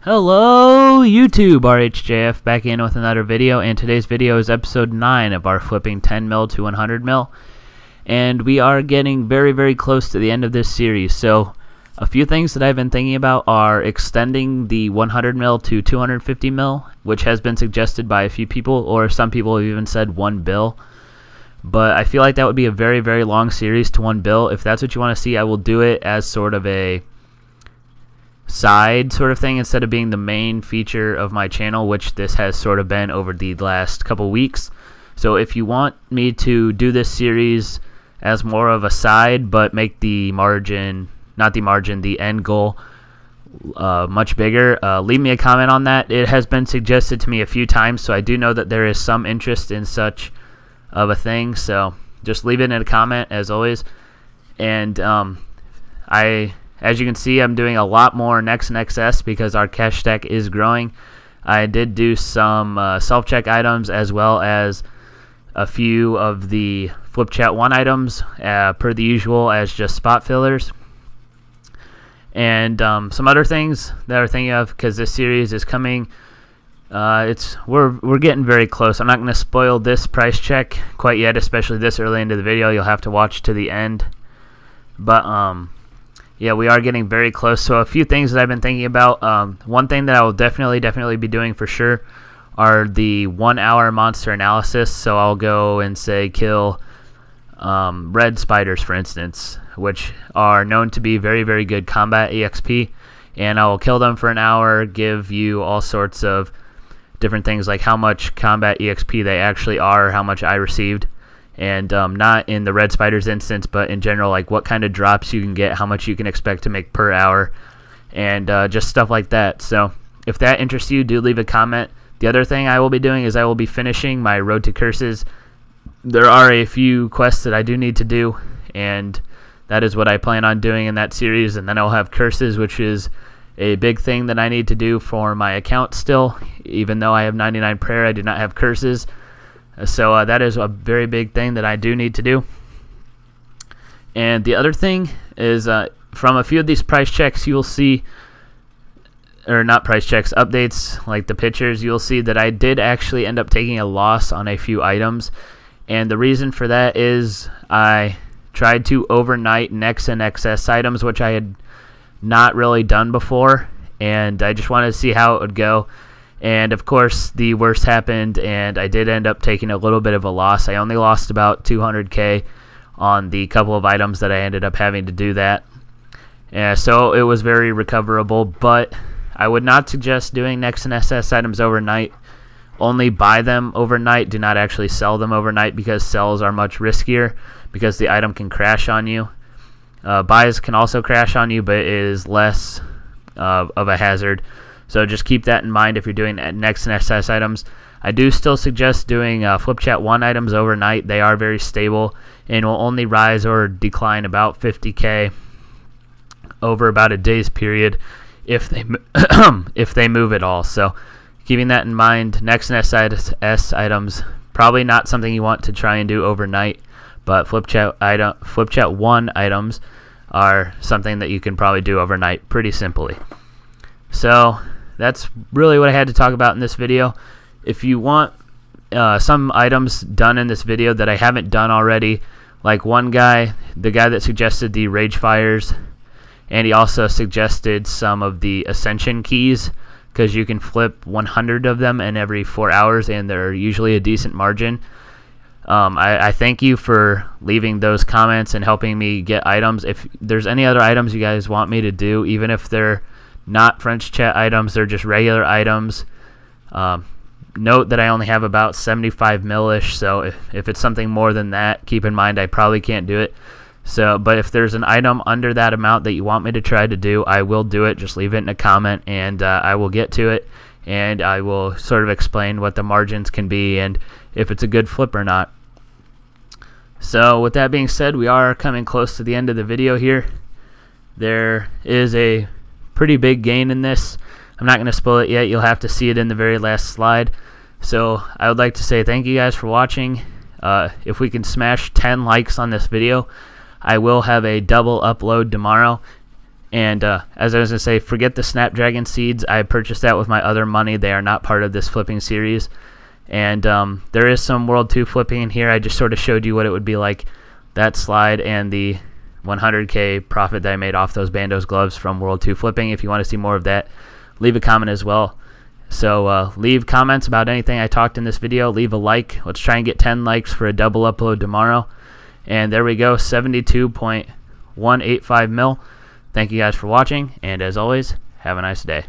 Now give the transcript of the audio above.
Hello YouTube, RHJF back in with another video, and today's video is episode 9 of our flipping 10mm to 100mm, and we are getting very close to the end of this series. So a few things that I've been thinking about are extending the 100mm to 250mm, which has been suggested by a few people, or some people have even said one bill. But I feel like that would be a very long series to one bill. If that's what you want to see, I will do it as sort of a side sort of thing instead of being the main feature of my channel, which this has sort of been over the last couple weeks. So if you want me to do this series as more of a side but make the margin, not the margin, the end goal much bigger, leave me a comment on that. It has been suggested to me a few times, so I do know that there is some interest in such of a thing, so just leave it in a comment as always. And as you can see, I'm doing a lot more Next and XS because our cash stack is growing. I did do some self-check items as well as a few of the Flip Chat 1 items per the usual as just spot fillers. And some other things that I'm thinking of because this series is coming. We're getting very close. I'm not going to spoil this price check quite yet, especially this early into the video. You'll have to watch to the end. But yeah, we are getting very close. So a few things that I've been thinking about. One thing that I will definitely be doing for sure are the 1 hour monster analysis. So I'll go and say kill red spiders, for instance, which are known to be very good combat EXP, and I will kill them for an hour, give you all sorts of different things like how much combat EXP they actually are, how much I received. And not in the red spiders instance, but in general, like what kind of drops you can get, how much you can expect to make per hour, and just stuff like that. So if that interests you, do leave a comment. The other thing I will be doing is I will be finishing my Road to Curses. There are a few quests that I do need to do, and that is what I plan on doing in that series. And then I'll have Curses, which is a big thing that I need to do for my account still. Even though I have 99 prayer, I do not have Curses. So that is a very big thing that I do need to do. And the other thing is from a few of these price checks, you will see, or not price checks, updates like the pictures, you'll see that I did actually end up taking a loss on a few items. And the reason for that is I tried to overnight Next and XS items, which I had not really done before, and I just wanted to see how it would go. And of course the worst happened, and I did end up taking a little bit of a loss. I only lost about 200k on the couple of items that I ended up having to do that. So it was very recoverable, but I would not suggest doing Next and SS items overnight. Only buy them overnight. Do not actually sell them overnight because sells are much riskier because the item can crash on you. Buys can also crash on you, but it is less of a hazard. So just keep that in mind if you're doing Next and SS items. I do still suggest doing Flip Chat 1 items overnight. They are very stable and will only rise or decline about 50k over about a day's period if they if they move at all. So keeping that in mind, Next and SS items probably not something you want to try and do overnight, but Flip Chat 1 items are something that you can probably do overnight pretty simply. So that's really what I had to talk about in this video. If you want some items done in this video that I haven't done already, like one guy, the guy that suggested the Rage Fires, and he also suggested some of the Ascension keys, because you can flip 100 of them in every 4 hours, and they're usually a decent margin. I thank you for leaving those comments and helping me get items. If there's any other items you guys want me to do, even if they're not French chat items, they're just regular items. Note that I only have about 75 mil-ish, so if it's something more than that, keep in mind I probably can't do it. So, but if there's an item under that amount that you want me to try to do, I will do it. Just leave it in a comment, and I will get to it, and I will sort of explain what the margins can be and if it's a good flip or not. So with that being said, we are coming close to the end of the video here. There is a pretty big gain in this. I'm not going to spoil it yet. You'll have to see it in the very last slide. So I would like to say thank you guys for watching. If we can smash 10 likes on this video, I will have a double upload tomorrow. And as I was going to say, forget the Snapdragon seeds. I purchased that with my other money. They are not part of this flipping series. And there is some World 2 flipping in here. I just sort of showed you what it would be like, that slide and the 100K profit that I made off those Bandos gloves from World 2 flipping. If you want to see more of that, leave a comment as well. So leave comments about anything I talked in this video. Leave a like. Let's try and get 10 likes for a double upload tomorrow. And there we go, 72.185 mil. Thank you guys for watching, and as always, have a nice day.